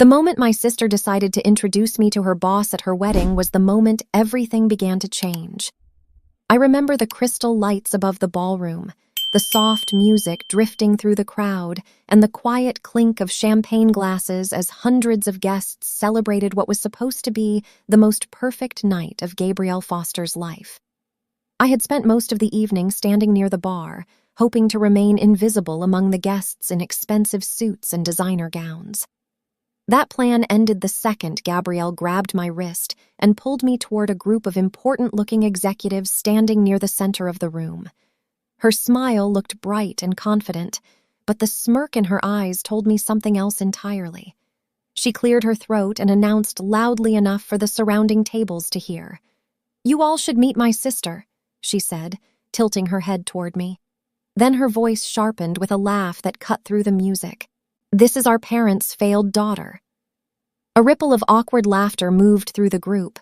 The moment my sister decided to introduce me to her boss at her wedding was the moment everything began to change. I remember the crystal lights above the ballroom, the soft music drifting through the crowd, and the quiet clink of champagne glasses as hundreds of guests celebrated what was supposed to be the most perfect night of Gabrielle Foster's life. I had spent most of the evening standing near the bar, hoping to remain invisible among the guests in expensive suits and designer gowns. That plan ended the second Gabrielle grabbed my wrist and pulled me toward a group of important-looking executives standing near the center of the room. Her smile looked bright and confident, but the smirk in her eyes told me something else entirely. She cleared her throat and announced loudly enough for the surrounding tables to hear. "You all should meet my sister," she said, tilting her head toward me. Then her voice sharpened with a laugh that cut through the music. "This is our parents' failed daughter." A ripple of awkward laughter moved through the group.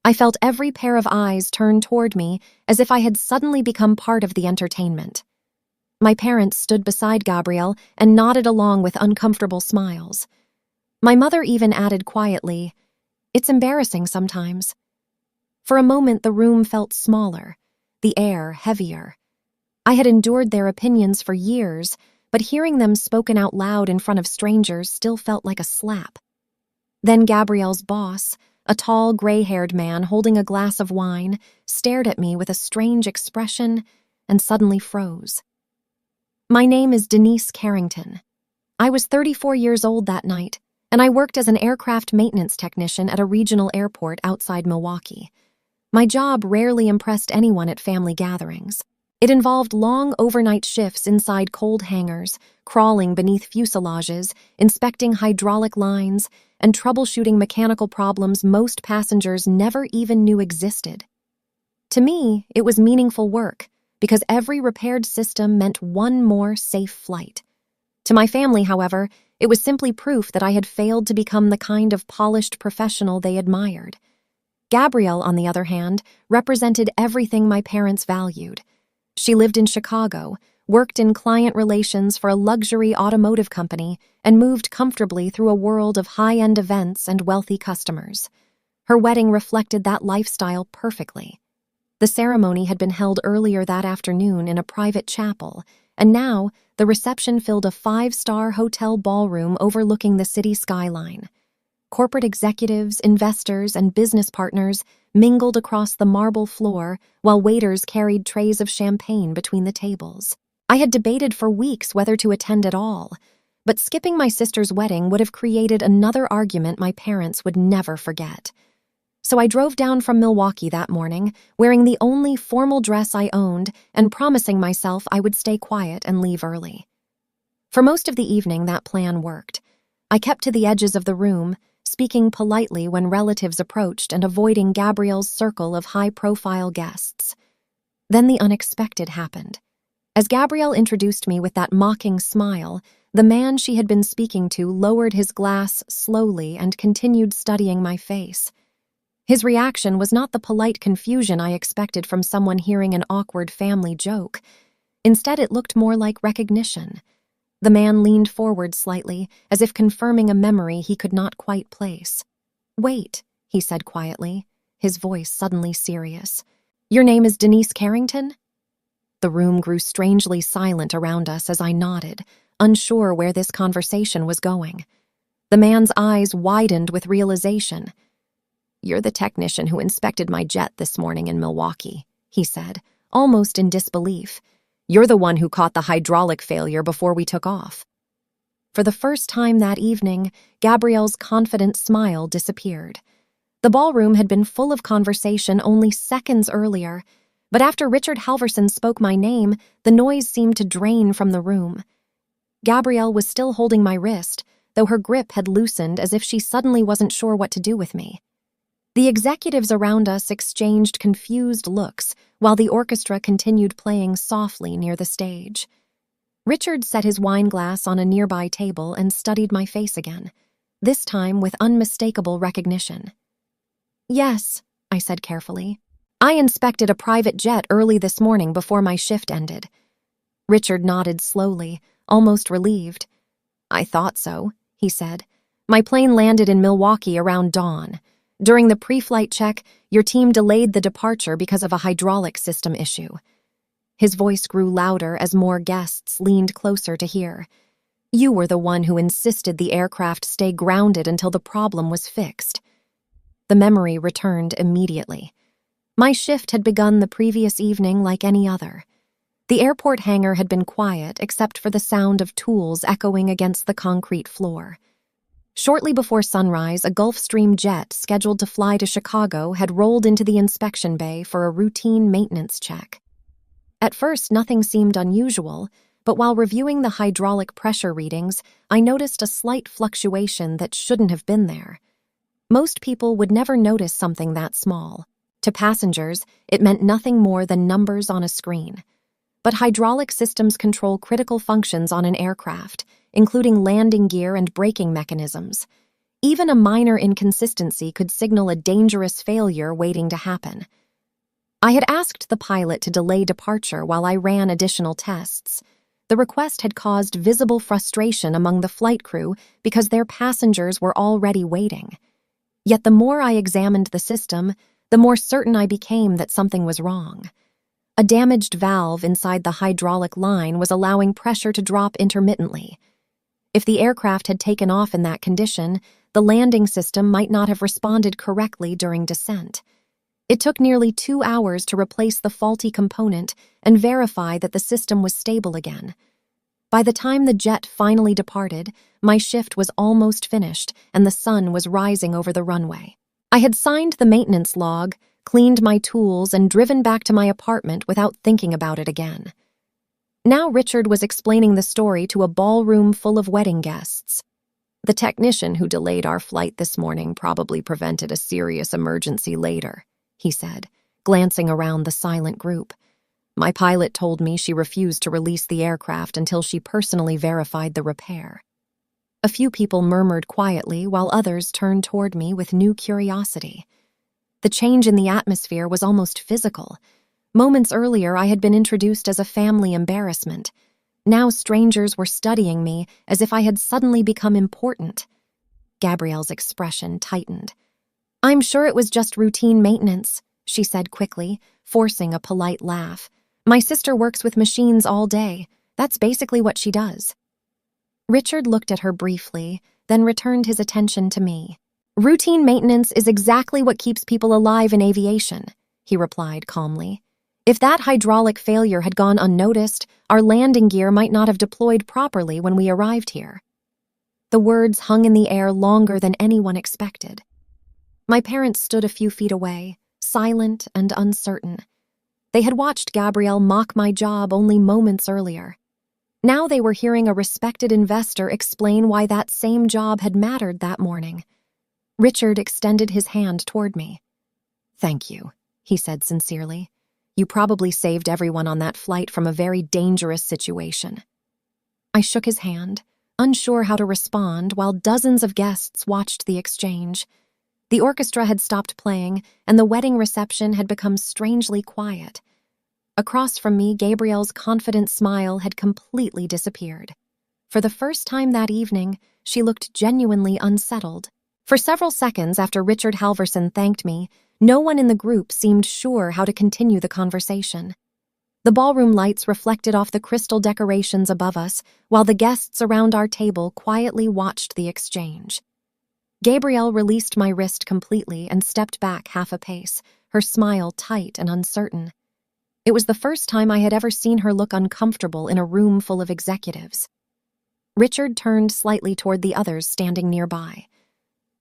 I felt every pair of eyes turn toward me as if I had suddenly become part of the entertainment. My parents stood beside Gabrielle and nodded along with uncomfortable smiles. My mother even added quietly, "It's embarrassing sometimes." For a moment the room felt smaller, the air heavier. I had endured their opinions for years, but hearing them spoken out loud in front of strangers still felt like a slap. Then Gabrielle's boss, a tall, gray-haired man holding a glass of wine, stared at me with a strange expression and suddenly froze. "My name is Denise Carrington. I was 34 years old that night, and I worked as an aircraft maintenance technician at a regional airport outside Milwaukee. My job rarely impressed anyone at family gatherings. It involved long overnight shifts inside cold hangars, crawling beneath fuselages, inspecting hydraulic lines, and troubleshooting mechanical problems most passengers never even knew existed. To me, it was meaningful work, because every repaired system meant one more safe flight. To my family, however, it was simply proof that I had failed to become the kind of polished professional they admired. Gabrielle, on the other hand, represented everything my parents valued. She lived in Chicago, worked in client relations for a luxury automotive company, and moved comfortably through a world of high-end events and wealthy customers. Her wedding reflected that lifestyle perfectly. The ceremony had been held earlier that afternoon in a private chapel, and now the reception filled a 5-star hotel ballroom overlooking the city skyline. Corporate executives, investors, and business partners mingled across the marble floor while waiters carried trays of champagne between the tables. I had debated for weeks whether to attend at all, but skipping my sister's wedding would have created another argument my parents would never forget. So I drove down from Milwaukee that morning, wearing the only formal dress I owned and promising myself I would stay quiet and leave early. For most of the evening, that plan worked. I kept to the edges of the room, speaking politely when relatives approached and avoiding Gabrielle's circle of high-profile guests. Then the unexpected happened. As Gabrielle introduced me with that mocking smile, the man she had been speaking to lowered his glass slowly and continued studying my face. His reaction was not the polite confusion I expected from someone hearing an awkward family joke. Instead, it looked more like recognition. The man leaned forward slightly, as if confirming a memory he could not quite place. "Wait," he said quietly, his voice suddenly serious. "Your name is Denise Carrington?" The room grew strangely silent around us as I nodded, unsure where this conversation was going. The man's eyes widened with realization. "You're the technician who inspected my jet this morning in Milwaukee," he said, almost in disbelief. "You're the one who caught the hydraulic failure before we took off." For the first time that evening, Gabrielle's confident smile disappeared. The ballroom had been full of conversation only seconds earlier, but after Richard Halverson spoke my name, the noise seemed to drain from the room. Gabrielle was still holding my wrist, though her grip had loosened as if she suddenly wasn't sure what to do with me. The executives around us exchanged confused looks while the orchestra continued playing softly near the stage. Richard set his wine glass on a nearby table and studied my face again, this time with unmistakable recognition. "Yes," I said carefully. "I inspected a private jet early this morning before my shift ended." Richard nodded slowly, almost relieved. "I thought so," he said. My plane landed in Milwaukee around dawn. During the pre-flight check, your team delayed the departure because of a hydraulic system issue. His voice grew louder as more guests leaned closer to hear. You were the one who insisted the aircraft stay grounded until the problem was fixed. The memory returned immediately. My shift had begun the previous evening like any other. The airport hangar had been quiet except for the sound of tools echoing against the concrete floor. Shortly before sunrise, a Gulfstream jet scheduled to fly to Chicago had rolled into the inspection bay for a routine maintenance check. At first, nothing seemed unusual, but while reviewing the hydraulic pressure readings, I noticed a slight fluctuation that shouldn't have been there. Most people would never notice something that small. To passengers, it meant nothing more than numbers on a screen. But hydraulic systems control critical functions on an aircraft, including landing gear and braking mechanisms. Even a minor inconsistency could signal a dangerous failure waiting to happen. I had asked the pilot to delay departure while I ran additional tests. The request had caused visible frustration among the flight crew because their passengers were already waiting. Yet the more I examined the system, the more certain I became that something was wrong. A damaged valve inside the hydraulic line was allowing pressure to drop intermittently. If the aircraft had taken off in that condition, the landing system might not have responded correctly during descent. It took nearly 2 hours to replace the faulty component and verify that the system was stable again. By the time the jet finally departed, my shift was almost finished and the sun was rising over the runway. I had signed the maintenance log, cleaned my tools, and driven back to my apartment without thinking about it again. Now Richard was explaining the story to a ballroom full of wedding guests. The technician who delayed our flight this morning probably prevented a serious emergency later, he said, glancing around the silent group. My pilot told me she refused to release the aircraft until she personally verified the repair. A few people murmured quietly while others turned toward me with new curiosity. The change in the atmosphere was almost physical. Moments earlier, I had been introduced as a family embarrassment. Now strangers were studying me as if I had suddenly become important. Gabrielle's expression tightened. I'm sure it was just routine maintenance, she said quickly, forcing a polite laugh. My sister works with machines all day. That's basically what she does. Richard looked at her briefly, then returned his attention to me. Routine maintenance is exactly what keeps people alive in aviation, he replied calmly. If that hydraulic failure had gone unnoticed, our landing gear might not have deployed properly when we arrived here. The words hung in the air longer than anyone expected. My parents stood a few feet away, silent and uncertain. They had watched Gabrielle mock my job only moments earlier. Now they were hearing a respected investor explain why that same job had mattered that morning. Richard extended his hand toward me. Thank you, he said sincerely. You probably saved everyone on that flight from a very dangerous situation. I shook his hand, unsure how to respond, while dozens of guests watched the exchange. The orchestra had stopped playing, and the wedding reception had become strangely quiet. Across from me, Gabrielle's confident smile had completely disappeared. For the first time that evening, she looked genuinely unsettled. For several seconds after Richard Halverson thanked me, no one in the group seemed sure how to continue the conversation. The ballroom lights reflected off the crystal decorations above us, while the guests around our table quietly watched the exchange. Gabrielle released my wrist completely and stepped back half a pace, her smile tight and uncertain. It was the first time I had ever seen her look uncomfortable in a room full of executives. Richard turned slightly toward the others standing nearby.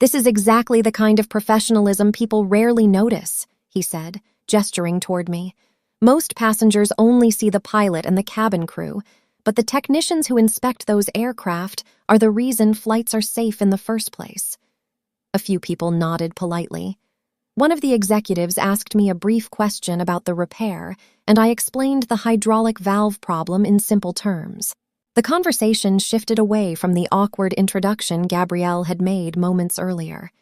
This is exactly the kind of professionalism people rarely notice, he said, gesturing toward me. Most passengers only see the pilot and the cabin crew, but the technicians who inspect those aircraft are the reason flights are safe in the first place. A few people nodded politely. One of the executives asked me a brief question about the repair, and I explained the hydraulic valve problem in simple terms. The conversation shifted away from the awkward introduction Gabrielle had made moments earlier.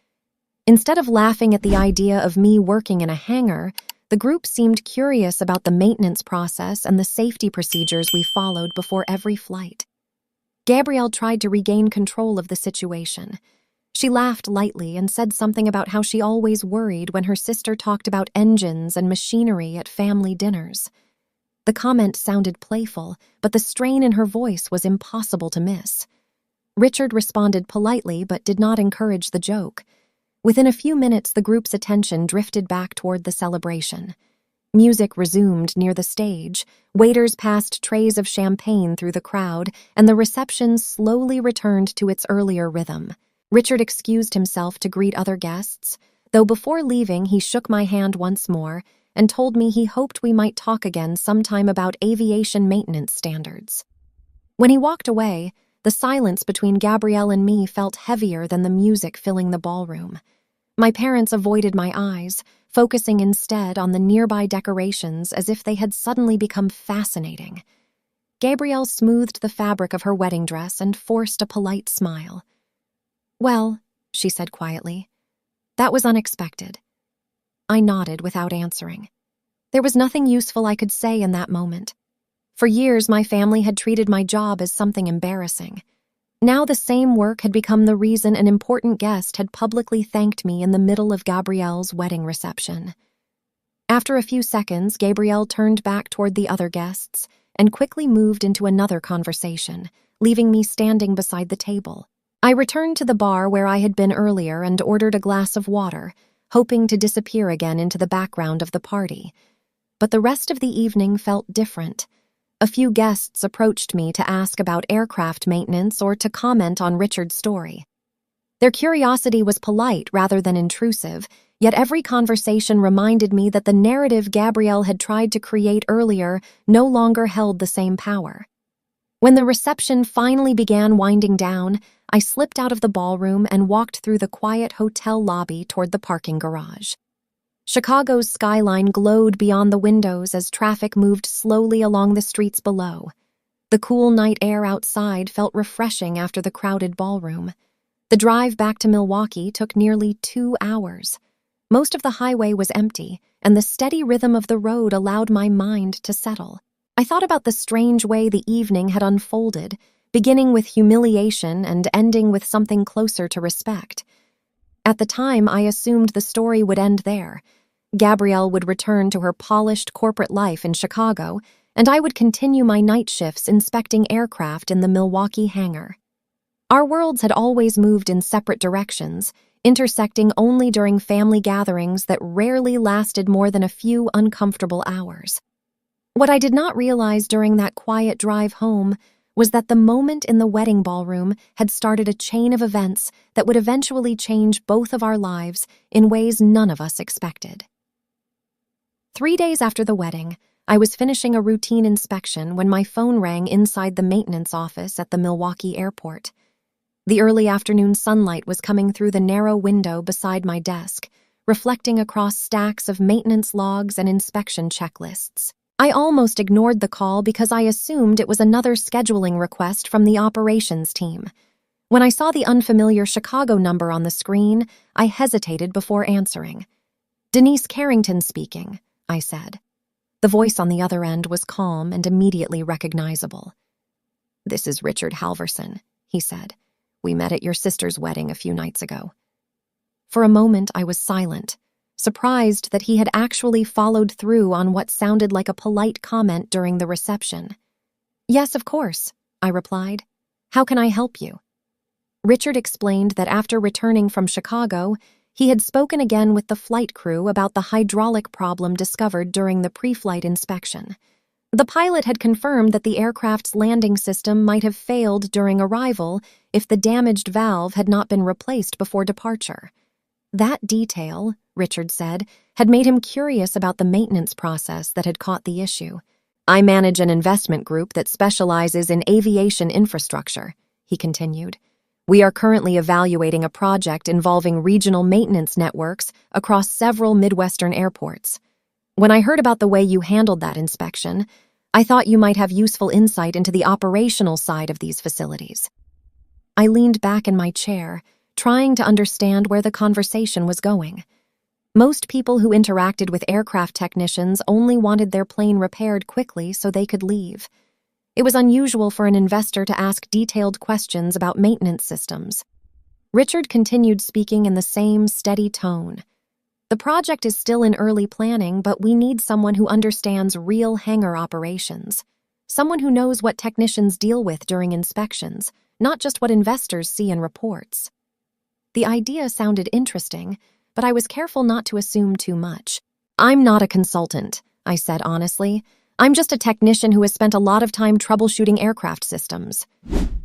Instead of laughing at the idea of me working in a hangar, the group seemed curious about the maintenance process and the safety procedures we followed before every flight. Gabrielle tried to regain control of the situation. She laughed lightly and said something about how she always worried when her sister talked about engines and machinery at family dinners. The comment sounded playful, but the strain in her voice was impossible to miss. Richard responded politely but did not encourage the joke. Within a few minutes, the group's attention drifted back toward the celebration. Music resumed near the stage, waiters passed trays of champagne through the crowd, and the reception slowly returned to its earlier rhythm. Richard excused himself to greet other guests, though before leaving he shook my hand once more and told me he hoped we might talk again sometime about aviation maintenance standards. When he walked away, the silence between Gabrielle and me felt heavier than the music filling the ballroom. My parents avoided my eyes, focusing instead on the nearby decorations as if they had suddenly become fascinating. Gabrielle smoothed the fabric of her wedding dress and forced a polite smile. "Well," she said quietly, "that was unexpected." I nodded without answering. There was nothing useful I could say in that moment. For years, my family had treated my job as something embarrassing. Now the same work had become the reason an important guest had publicly thanked me in the middle of Gabrielle's wedding reception. After a few seconds, Gabrielle turned back toward the other guests and quickly moved into another conversation, leaving me standing beside the table. I returned to the bar where I had been earlier and ordered a glass of water, hoping to disappear again into the background of the party. But the rest of the evening felt different. A few guests approached me to ask about aircraft maintenance or to comment on Richard's story. Their curiosity was polite rather than intrusive, yet every conversation reminded me that the narrative Gabrielle had tried to create earlier no longer held the same power. When the reception finally began winding down, I slipped out of the ballroom and walked through the quiet hotel lobby toward the parking garage. Chicago's skyline glowed beyond the windows as traffic moved slowly along the streets below. The cool night air outside felt refreshing after the crowded ballroom. The drive back to Milwaukee took nearly 2 hours. Most of the highway was empty, and the steady rhythm of the road allowed my mind to settle. I thought about the strange way the evening had unfolded, beginning with humiliation and ending with something closer to respect. At the time, I assumed the story would end there. Gabrielle would return to her polished corporate life in Chicago, and I would continue my night shifts inspecting aircraft in the Milwaukee hangar. Our worlds had always moved in separate directions, intersecting only during family gatherings that rarely lasted more than a few uncomfortable hours. What I did not realize during that quiet drive home was that the moment in the wedding ballroom had started a chain of events that would eventually change both of our lives in ways none of us expected. 3 days after the wedding, I was finishing a routine inspection when my phone rang inside the maintenance office at the Milwaukee airport. The early afternoon sunlight was coming through the narrow window beside my desk, reflecting across stacks of maintenance logs and inspection checklists. I almost ignored the call because I assumed it was another scheduling request from the operations team. When I saw the unfamiliar Chicago number on the screen, I hesitated before answering. "Denise Carrington speaking," I said. The voice on the other end was calm and immediately recognizable. "This is Richard Halverson," he said. "We met at your sister's wedding a few nights ago." For a moment, I was silent, surprised that he had actually followed through on what sounded like a polite comment during the reception. "Yes, of course," I replied. "How can I help you?" Richard explained that after returning from Chicago, he had spoken again with the flight crew about the hydraulic problem discovered during the pre-flight inspection. The pilot had confirmed that the aircraft's landing system might have failed during arrival if the damaged valve had not been replaced before departure. That detail, Richard said, had made him curious about the maintenance process that had caught the issue. "I manage an investment group that specializes in aviation infrastructure," he continued. "We are currently evaluating a project involving regional maintenance networks across several Midwestern airports. When I heard about the way you handled that inspection, I thought you might have useful insight into the operational side of these facilities." I leaned back in my chair, trying to understand where the conversation was going. Most people who interacted with aircraft technicians only wanted their plane repaired quickly so they could leave. It was unusual for an investor to ask detailed questions about maintenance systems. Richard continued speaking in the same steady tone. The project is still in early planning, but we need someone who understands real hangar operations. Someone who knows what technicians deal with during inspections, not just what investors see in reports. The idea sounded interesting, but I was careful not to assume too much. I'm not a consultant, I said honestly. I'm just a technician who has spent a lot of time troubleshooting aircraft systems.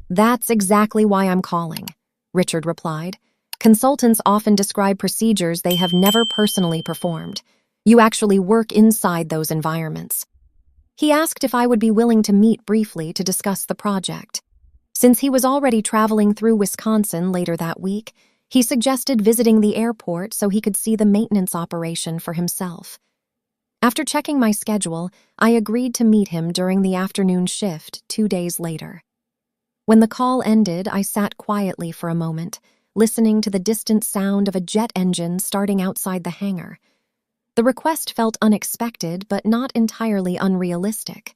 That's exactly why I'm calling, Richard replied. Consultants often describe procedures they have never personally performed. You actually work inside those environments. He asked if I would be willing to meet briefly to discuss the project. Since he was already traveling through Wisconsin later that week, he suggested visiting the airport so he could see the maintenance operation for himself. After checking my schedule, I agreed to meet him during the afternoon shift 2 days later. When the call ended, I sat quietly for a moment, listening to the distant sound of a jet engine starting outside the hangar. The request felt unexpected, but not entirely unrealistic.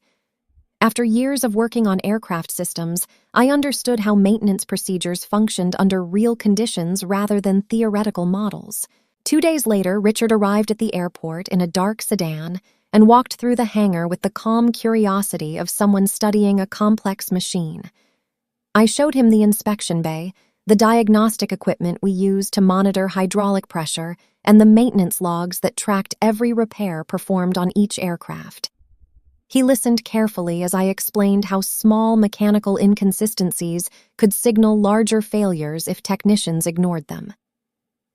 After years of working on aircraft systems, I understood how maintenance procedures functioned under real conditions rather than theoretical models. 2 days later, Richard arrived at the airport in a dark sedan and walked through the hangar with the calm curiosity of someone studying a complex machine. I showed him the inspection bay, the diagnostic equipment we use to monitor hydraulic pressure, and the maintenance logs that tracked every repair performed on each aircraft. He listened carefully as I explained how small mechanical inconsistencies could signal larger failures if technicians ignored them.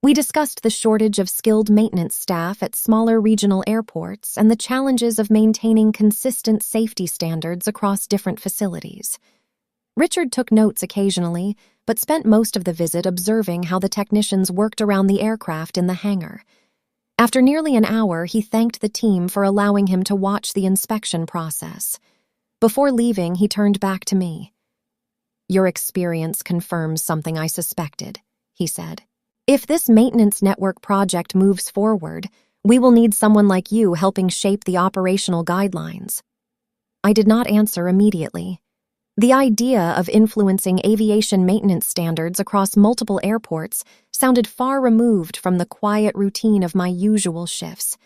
We discussed the shortage of skilled maintenance staff at smaller regional airports and the challenges of maintaining consistent safety standards across different facilities. Richard took notes occasionally, but spent most of the visit observing how the technicians worked around the aircraft in the hangar. After nearly an hour, he thanked the team for allowing him to watch the inspection process. Before leaving, he turned back to me. "Your experience confirms something I suspected," he said. "If this maintenance network project moves forward, we will need someone like you helping shape the operational guidelines." I did not answer immediately. The idea of influencing aviation maintenance standards across multiple airports sounded far removed from the quiet routine of my usual shifts.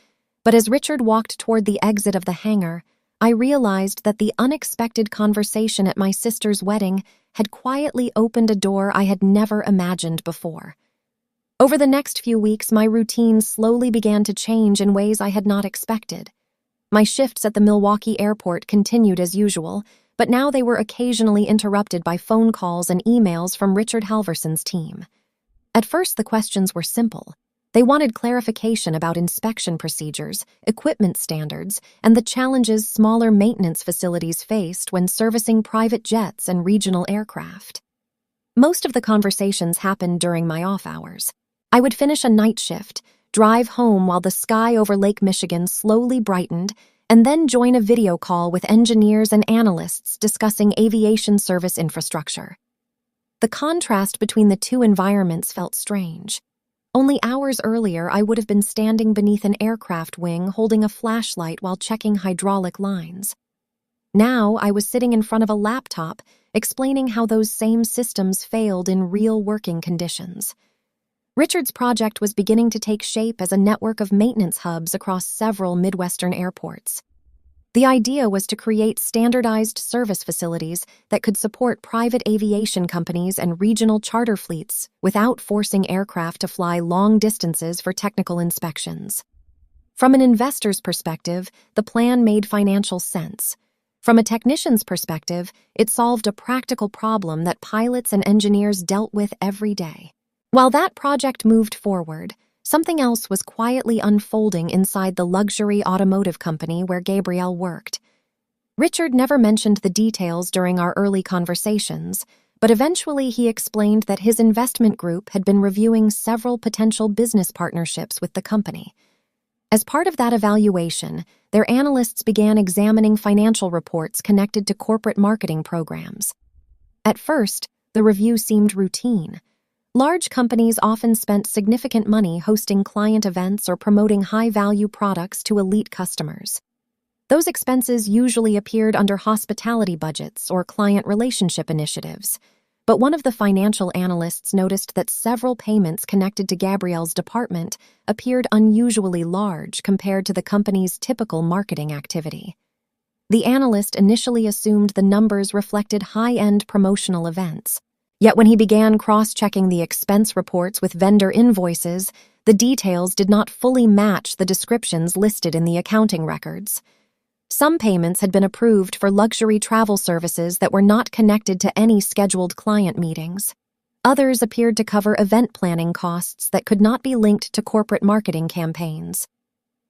But as Richard walked toward the exit of the hangar, I realized that the unexpected conversation at my sister's wedding had quietly opened a door I had never imagined before. Over the next few weeks, my routine slowly began to change in ways I had not expected. My shifts at the Milwaukee airport continued as usual, but now they were occasionally interrupted by phone calls and emails from Richard Halverson's team. At first, the questions were simple. They wanted clarification about inspection procedures, equipment standards, and the challenges smaller maintenance facilities faced when servicing private jets and regional aircraft. Most of the conversations happened during my off hours. I would finish a night shift, drive home while the sky over Lake Michigan slowly brightened, and then join a video call with engineers and analysts discussing aviation service infrastructure. The contrast between the two environments felt strange. Only hours earlier, I would have been standing beneath an aircraft wing holding a flashlight while checking hydraulic lines. Now, I was sitting in front of a laptop, explaining how those same systems failed in real working conditions. Richard's project was beginning to take shape as a network of maintenance hubs across several Midwestern airports. The idea was to create standardized service facilities that could support private aviation companies and regional charter fleets without forcing aircraft to fly long distances for technical inspections. From an investor's perspective, the plan made financial sense. From a technician's perspective, it solved a practical problem that pilots and engineers dealt with every day. While that project moved forward, something else was quietly unfolding inside the luxury automotive company where Gabrielle worked. Richard never mentioned the details during our early conversations, but eventually he explained that his investment group had been reviewing several potential business partnerships with the company. As part of that evaluation, their analysts began examining financial reports connected to corporate marketing programs. At first, the review seemed routine. Large companies often spent significant money hosting client events or promoting high-value products to elite customers. Those expenses usually appeared under hospitality budgets or client relationship initiatives. But one of the financial analysts noticed that several payments connected to Gabrielle's department appeared unusually large compared to the company's typical marketing activity. The analyst initially assumed the numbers reflected high-end promotional events. Yet when he began cross-checking the expense reports with vendor invoices, the details did not fully match the descriptions listed in the accounting records. Some payments had been approved for luxury travel services that were not connected to any scheduled client meetings. Others appeared to cover event planning costs that could not be linked to corporate marketing campaigns.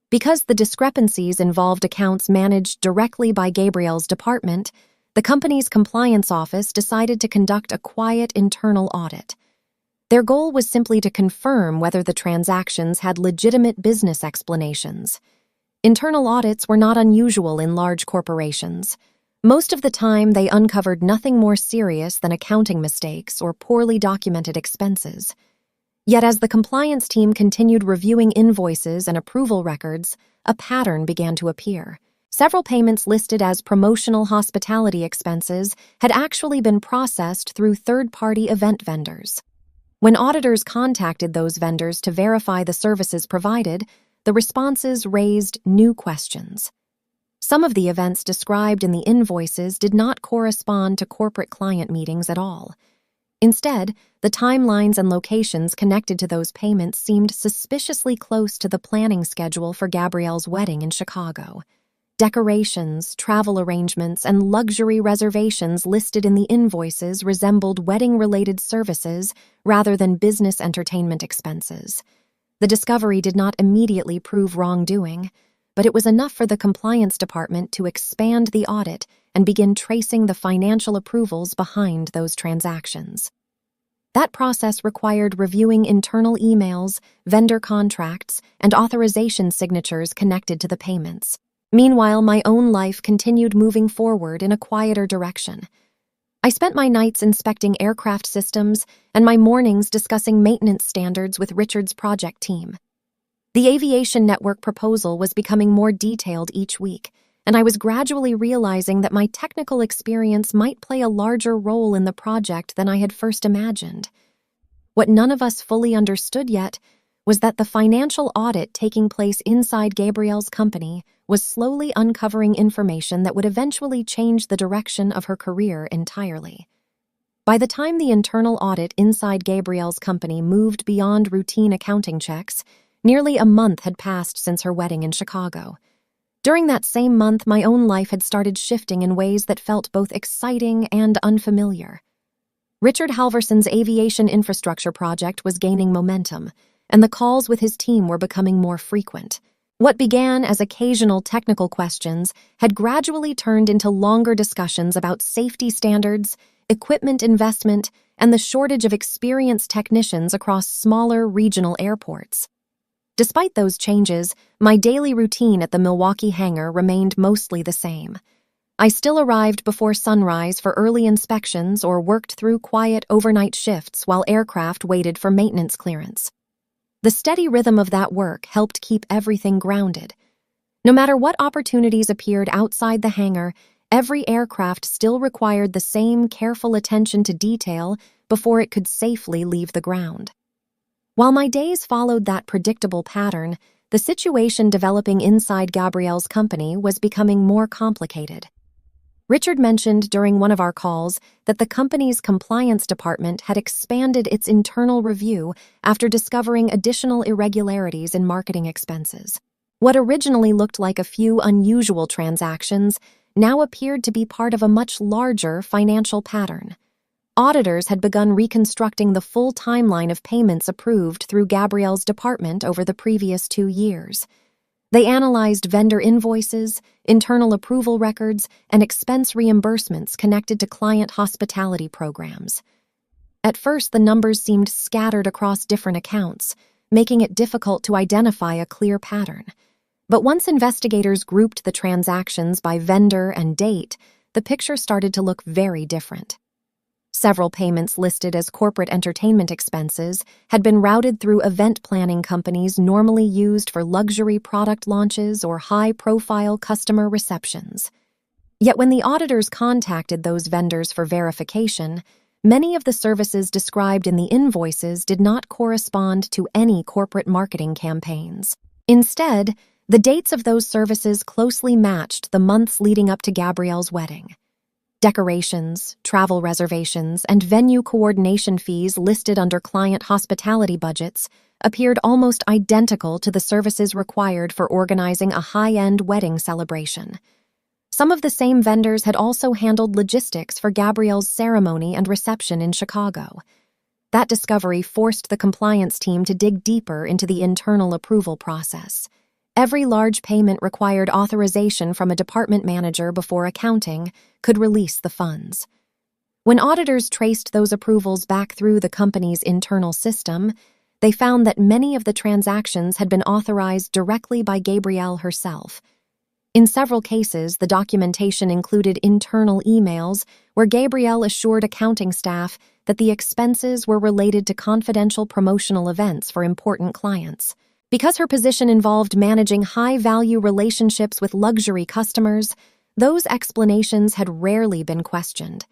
Because the discrepancies involved accounts managed directly by Gabrielle's department, the company's compliance office decided to conduct a quiet internal audit. Their goal was simply to confirm whether the transactions had legitimate business explanations. Internal audits were not unusual in large corporations. Most of the time, they uncovered nothing more serious than accounting mistakes or poorly documented expenses. Yet as the compliance team continued reviewing invoices and approval records, a pattern began to appear. Several payments listed as promotional hospitality expenses had actually been processed through third-party event vendors. When auditors contacted those vendors to verify the services provided, the responses raised new questions. Some of the events described in the invoices did not correspond to corporate client meetings at all. Instead, the timelines and locations connected to those payments seemed suspiciously close to the planning schedule for Gabrielle's wedding in Chicago. Decorations, travel arrangements, and luxury reservations listed in the invoices resembled wedding-related services rather than business entertainment expenses. The discovery did not immediately prove wrongdoing, but it was enough for the compliance department to expand the audit and begin tracing the financial approvals behind those transactions. That process required reviewing internal emails, vendor contracts, and authorization signatures connected to the payments. Meanwhile, my own life continued moving forward in a quieter direction. I spent my nights inspecting aircraft systems and my mornings discussing maintenance standards with Richard's project team. The aviation network proposal was becoming more detailed each week, and I was gradually realizing that my technical experience might play a larger role in the project than I had first imagined. What none of us fully understood yet was that the financial audit taking place inside Gabrielle's company was slowly uncovering information that would eventually change the direction of her career entirely. By the time the internal audit inside Gabrielle's company moved beyond routine accounting checks, nearly a month had passed since her wedding in Chicago. During that same month, my own life had started shifting in ways that felt both exciting and unfamiliar. Richard Halverson's aviation infrastructure project was gaining momentum, and the calls with his team were becoming more frequent. What began as occasional technical questions had gradually turned into longer discussions about safety standards, equipment investment, and the shortage of experienced technicians across smaller regional airports. Despite those changes, my daily routine at the Milwaukee hangar remained mostly the same. I still arrived before sunrise for early inspections or worked through quiet overnight shifts while aircraft waited for maintenance clearance. The steady rhythm of that work helped keep everything grounded. No matter what opportunities appeared outside the hangar, every aircraft still required the same careful attention to detail before it could safely leave the ground. While my days followed that predictable pattern, the situation developing inside Gabrielle's company was becoming more complicated. Richard mentioned during one of our calls that the company's compliance department had expanded its internal review after discovering additional irregularities in marketing expenses. What originally looked like a few unusual transactions now appeared to be part of a much larger financial pattern. Auditors had begun reconstructing the full timeline of payments approved through Gabrielle's department over the previous 2 years. They analyzed vendor invoices, internal approval records, and expense reimbursements connected to client hospitality programs. At first, the numbers seemed scattered across different accounts, making it difficult to identify a clear pattern. But once investigators grouped the transactions by vendor and date, the picture started to look very different. Several payments listed as corporate entertainment expenses had been routed through event planning companies normally used for luxury product launches or high-profile customer receptions. Yet when the auditors contacted those vendors for verification, Many of the services described in the invoices did not correspond to any corporate marketing campaigns. Instead, the dates of those services closely matched the months leading up to Gabrielle's wedding. Decorations, travel reservations, and venue coordination fees listed under client hospitality budgets appeared almost identical to the services required for organizing a high-end wedding celebration. Some of the same vendors had also handled logistics for Gabrielle's ceremony and reception in Chicago. That discovery forced the compliance team to dig deeper into the internal approval process. Every large payment required authorization from a department manager before accounting could release the funds. When auditors traced those approvals back through the company's internal system, they found that many of the transactions had been authorized directly by Gabrielle herself. In several cases, the documentation included internal emails where Gabrielle assured accounting staff that the expenses were related to confidential promotional events for important clients. Because her position involved managing high-value relationships with luxury customers, those explanations had rarely been questioned.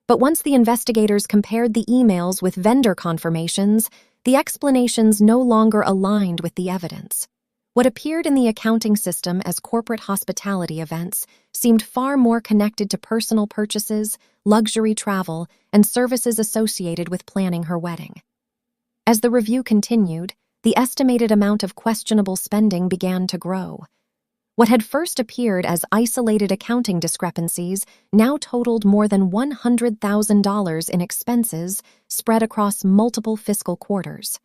But once the investigators compared the emails with vendor confirmations, the explanations no longer aligned with the evidence. What appeared in the accounting system as corporate hospitality events seemed far more connected to personal purchases, luxury travel, and services associated with planning her wedding. As the review continued, the estimated amount of questionable spending began to grow. What had first appeared as isolated accounting discrepancies now totaled more than $100,000 in expenses spread across multiple fiscal quarters.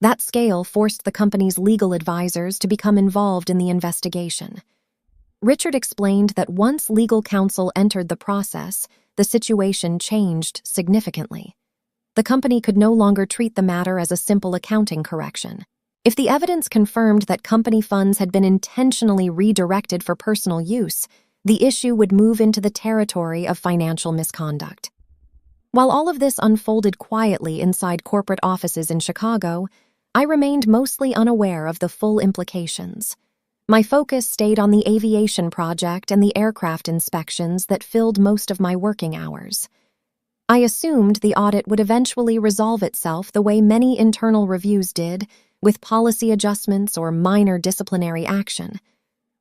That scale forced the company's legal advisors to become involved in the investigation. Richard explained that once legal counsel entered the process, the situation changed significantly. The company could no longer treat the matter as a simple accounting correction. If the evidence confirmed that company funds had been intentionally redirected for personal use, the issue would move into the territory of financial misconduct. While all of this unfolded quietly inside corporate offices in Chicago, I remained mostly unaware of the full implications. My focus stayed on the aviation project and the aircraft inspections that filled most of my working hours. I assumed the audit would eventually resolve itself the way many internal reviews did, with policy adjustments or minor disciplinary action.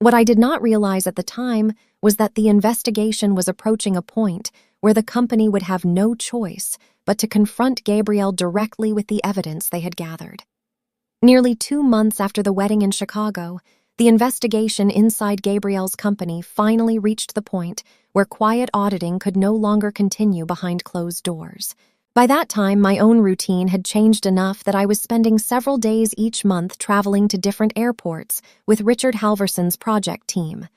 What I did not realize at the time was that the investigation was approaching a point where the company would have no choice but to confront Gabrielle directly with the evidence they had gathered. Nearly 2 months after the wedding in Chicago, the investigation inside Gabrielle's company finally reached the point where quiet auditing could no longer continue behind closed doors. By that time, my own routine had changed enough that I was spending several days each month traveling to different airports with Richard Halverson's project team.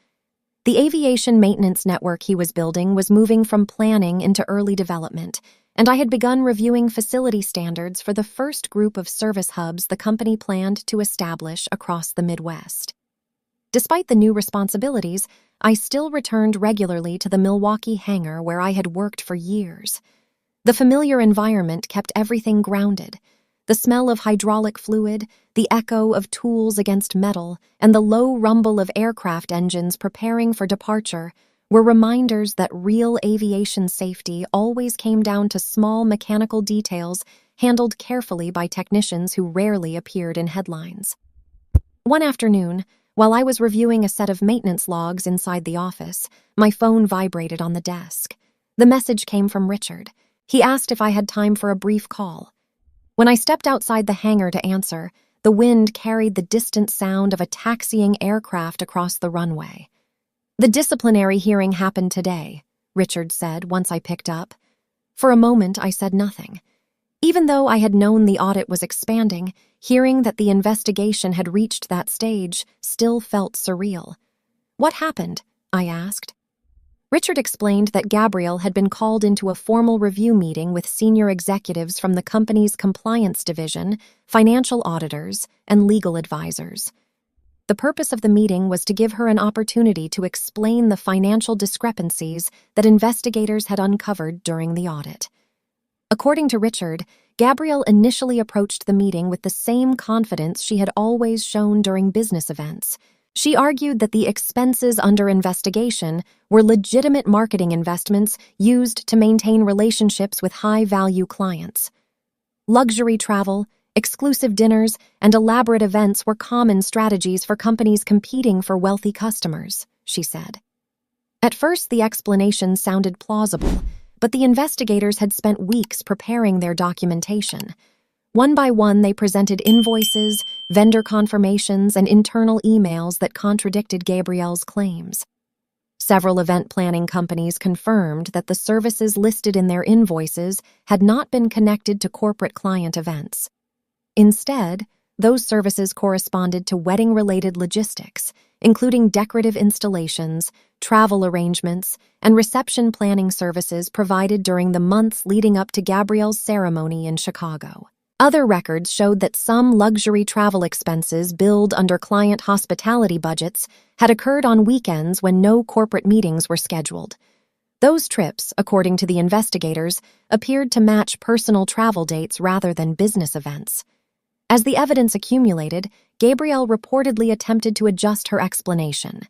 The aviation maintenance network he was building was moving from planning into early development, and I had begun reviewing facility standards for the first group of service hubs the company planned to establish across the Midwest. Despite the new responsibilities, I still returned regularly to the Milwaukee hangar where I had worked for years. The familiar environment kept everything grounded. The smell of hydraulic fluid, the echo of tools against metal, and the low rumble of aircraft engines preparing for departure were reminders that real aviation safety always came down to small mechanical details handled carefully by technicians who rarely appeared in headlines. One afternoon, while I was reviewing a set of maintenance logs inside the office, my phone vibrated on the desk. The message came from Richard. He asked if I had time for a brief call. When I stepped outside the hangar to answer, the wind carried the distant sound of a taxiing aircraft across the runway. "The disciplinary hearing happened today," Richard said once I picked up. For a moment, I said nothing. Even though I had known the audit was expanding, hearing that the investigation had reached that stage still felt surreal. "What happened?" I asked. Richard explained that Gabrielle had been called into a formal review meeting with senior executives from the company's compliance division, financial auditors, and legal advisors. The purpose of the meeting was to give her an opportunity to explain the financial discrepancies that investigators had uncovered during the audit. According to Richard, Gabrielle initially approached the meeting with the same confidence she had always shown during business events. She argued that the expenses under investigation were legitimate marketing investments used to maintain relationships with high-value clients. Luxury travel, exclusive dinners, and elaborate events were common strategies for companies competing for wealthy customers, she said. At first, the explanation sounded plausible, but the investigators had spent weeks preparing their documentation. One by one, they presented invoices, vendor confirmations, and internal emails that contradicted Gabrielle's claims. Several event planning companies confirmed that the services listed in their invoices had not been connected to corporate client events. Instead, those services corresponded to wedding-related logistics, including decorative installations, travel arrangements, and reception planning services provided during the months leading up to Gabrielle's ceremony in Chicago. Other records showed that some luxury travel expenses billed under client hospitality budgets had occurred on weekends when no corporate meetings were scheduled. Those trips, according to the investigators, appeared to match personal travel dates rather than business events. As the evidence accumulated, Gabrielle reportedly attempted to adjust her explanation.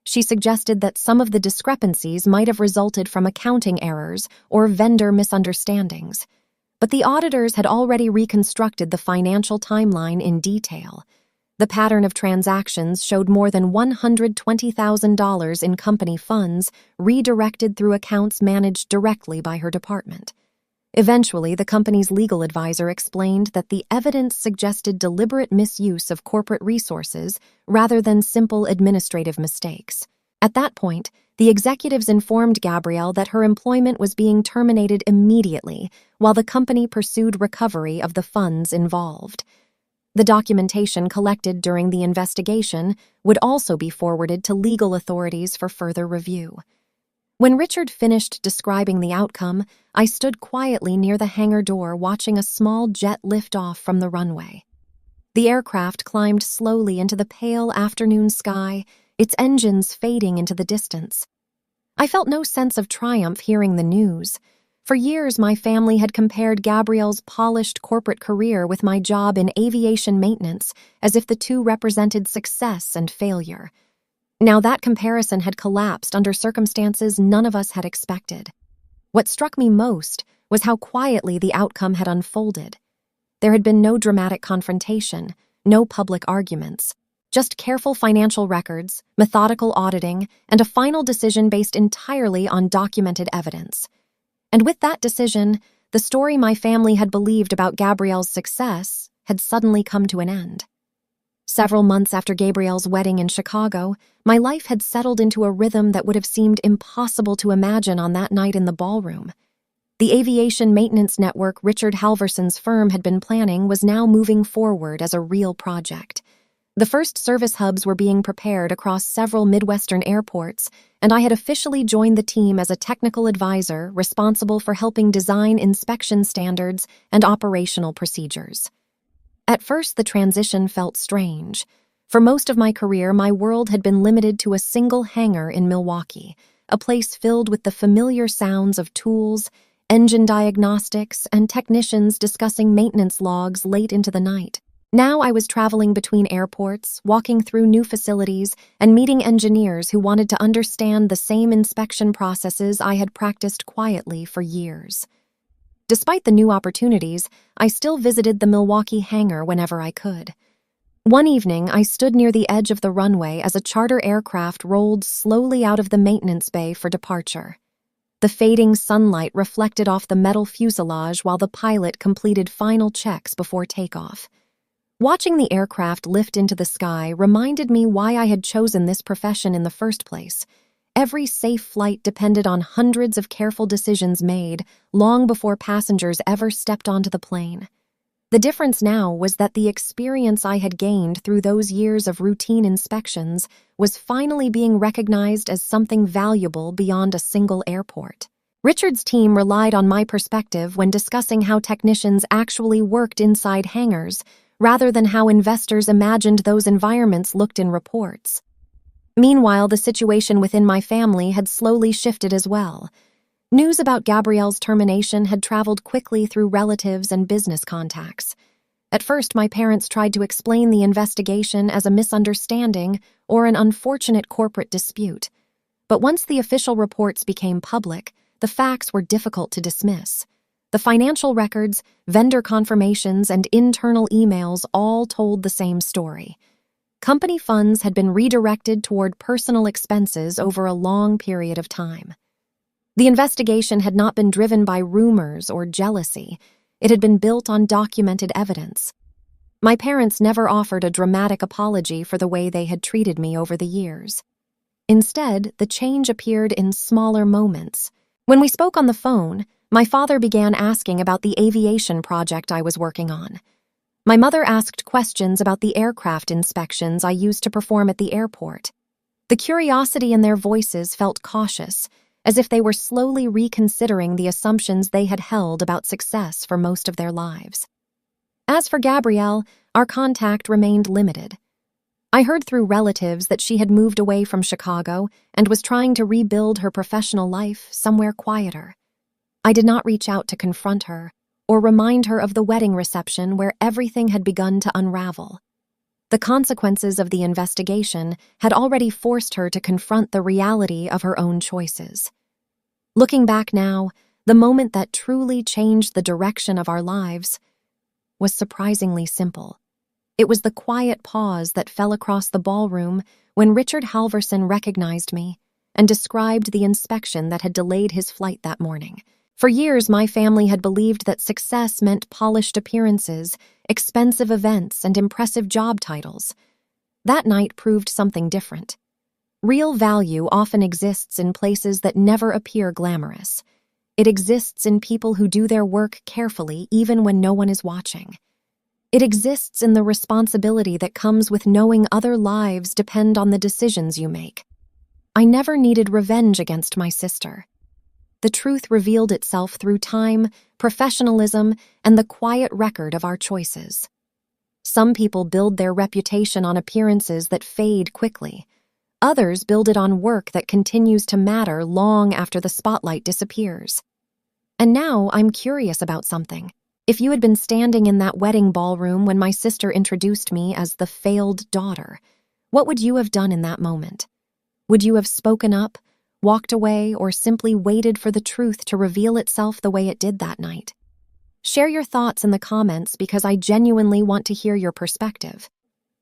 She suggested that some of the discrepancies might have resulted from accounting errors or vendor misunderstandings. But the auditors had already reconstructed the financial timeline in detail. The pattern of transactions showed more than $120,000 in company funds redirected through accounts managed directly by her department. Eventually, the company's legal advisor explained that the evidence suggested deliberate misuse of corporate resources rather than simple administrative mistakes. At that point, the executives informed Gabrielle that her employment was being terminated immediately while the company pursued recovery of the funds involved. The documentation collected during the investigation would also be forwarded to legal authorities for further review. When Richard finished describing the outcome, I stood quietly near the hangar door watching a small jet lift off from the runway. The aircraft climbed slowly into the pale afternoon sky, its engines fading into the distance. I felt no sense of triumph hearing the news. For years, my family had compared Gabrielle's polished corporate career with my job in aviation maintenance, as if the two represented success and failure. Now that comparison had collapsed under circumstances none of us had expected. What struck me most was how quietly the outcome had unfolded. There had been no dramatic confrontation, no public arguments, just careful financial records, methodical auditing, and a final decision based entirely on documented evidence. And with that decision, the story my family had believed about Gabrielle's success had suddenly come to an end. Several months after Gabrielle's wedding in Chicago, my life had settled into a rhythm that would have seemed impossible to imagine on that night in the ballroom. The aviation maintenance network Richard Halverson's firm had been planning was now moving forward as a real project. The first service hubs were being prepared across several Midwestern airports, and I had officially joined the team as a technical advisor responsible for helping design inspection standards and operational procedures. At first, the transition felt strange. For most of my career, my world had been limited to a single hangar in Milwaukee, a place filled with the familiar sounds of tools, engine diagnostics, and technicians discussing maintenance logs late into the night. Now I was traveling between airports, walking through new facilities, and meeting engineers who wanted to understand the same inspection processes I had practiced quietly for years. Despite the new opportunities, I still visited the Milwaukee hangar whenever I could. One evening, I stood near the edge of the runway as a charter aircraft rolled slowly out of the maintenance bay for departure. The fading sunlight reflected off the metal fuselage while the pilot completed final checks before takeoff. Watching the aircraft lift into the sky reminded me why I had chosen this profession in the first place. Every safe flight depended on hundreds of careful decisions made long before passengers ever stepped onto the plane. The difference now was that the experience I had gained through those years of routine inspections was finally being recognized as something valuable beyond a single airport. Richard's team relied on my perspective when discussing how technicians actually worked inside hangars, rather than how investors imagined those environments looked in reports. Meanwhile, the situation within my family had slowly shifted as well. News about Gabrielle's termination had traveled quickly through relatives and business contacts. At first, my parents tried to explain the investigation as a misunderstanding or an unfortunate corporate dispute. But once the official reports became public, the facts were difficult to dismiss. The financial records, vendor confirmations, and internal emails all told the same story. Company funds had been redirected toward personal expenses over a long period of time. The investigation had not been driven by rumors or jealousy. It had been built on documented evidence. My parents never offered a dramatic apology for the way they had treated me over the years. Instead, the change appeared in smaller moments. When we spoke on the phone, my father began asking about the aviation project I was working on. My mother asked questions about the aircraft inspections I used to perform at the airport. The curiosity in their voices felt cautious, as if they were slowly reconsidering the assumptions they had held about success for most of their lives. As for Gabrielle, our contact remained limited. I heard through relatives that she had moved away from Chicago and was trying to rebuild her professional life somewhere quieter. I did not reach out to confront her or remind her of the wedding reception where everything had begun to unravel. The consequences of the investigation had already forced her to confront the reality of her own choices. Looking back now, the moment that truly changed the direction of our lives was surprisingly simple. It was the quiet pause that fell across the ballroom when Richard Halverson recognized me and described the inspection that had delayed his flight that morning. For years, my family had believed that success meant polished appearances, expensive events, and impressive job titles. That night proved something different. Real value often exists in places that never appear glamorous. It exists in people who do their work carefully even when no one is watching. It exists in the responsibility that comes with knowing other lives depend on the decisions you make. I never needed revenge against my sister. The truth revealed itself through time, professionalism, and the quiet record of our choices. Some people build their reputation on appearances that fade quickly. Others build it on work that continues to matter long after the spotlight disappears. And now I'm curious about something. If you had been standing in that wedding ballroom when my sister introduced me as the failed daughter, what would you have done in that moment? Would you have spoken up, walked away, or simply waited for the truth to reveal itself the way it did that night? Share your thoughts in the comments because I genuinely want to hear your perspective.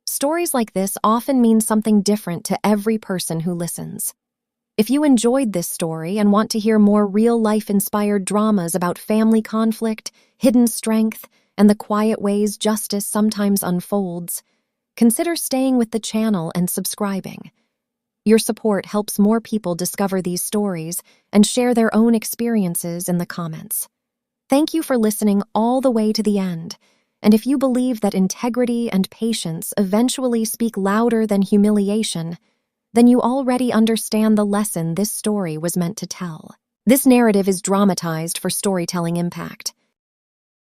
Stories like this often mean something different to every person who listens. If you enjoyed this story and want to hear more real-life-inspired dramas about family conflict, hidden strength, and the quiet ways justice sometimes unfolds, consider staying with the channel and subscribing. Your support helps more people discover these stories and share their own experiences in the comments. Thank you for listening all the way to the end. And if you believe that integrity and patience eventually speak louder than humiliation, then you already understand the lesson this story was meant to tell. This narrative is dramatized for storytelling impact.